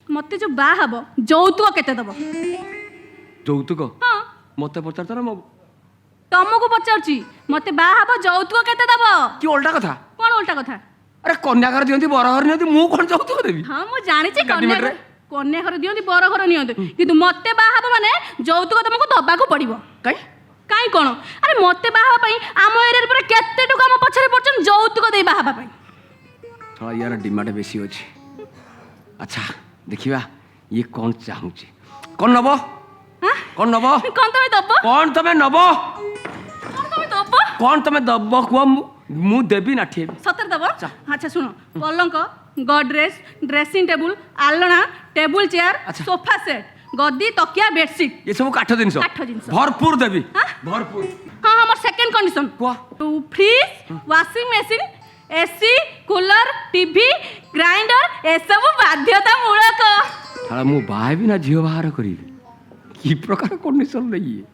मते जो बा हबो যৌতুক केते दबो যৌতুক हां মতে পচারছ না तुमको पचारची मते बा हबो যৌতুক केते दबो কি উল্টা কথা कोन उल्टा कथा আরে কন্যাঘর দিয়ନ୍ତି বরঘর নিয়ନ୍ତି ମୁଁ কোন যৌতুক দেবি हां मु जानि छी Agreement रे? कन्या घर दियंती बर घर नियंती किंतु मते बा हबो माने যৌতুক तुमको दबाको पड़िबो কাই काई कोन अरे मते बा हबा पई आम एरिया रे केते टुका हम पछरे पड़छन যৌতুक देई बा हबा पई थोड़ा यार डिमांड बेसी होची अच्छा देखिबा ये कौन चाहूची कौन नबो हां कौन नबो कोन तमे दबो कौन तमे नबो कोन तमे दबो कौन तमे दबो को मु देबी ना ठेबी सतर दबो अच्छा सुनो पलंक गॉड्रेज ड्रेसिंग टेबल आलना टेबल चेयर अच्छा। सोफा सेट गद्दी तकिया बेडशीट ये सब काठ जिंस काठ जिनिस। भरपूर देबी हाँ? भरपूर हाँ हमर सेकंड कंडीशन कुआ टू fridge washing machine AC cooler TV grinder ए सब बाध्यतामूलक हां मु बाहे भी ना झियो बाहर करी की प्रकार कंडीशन लई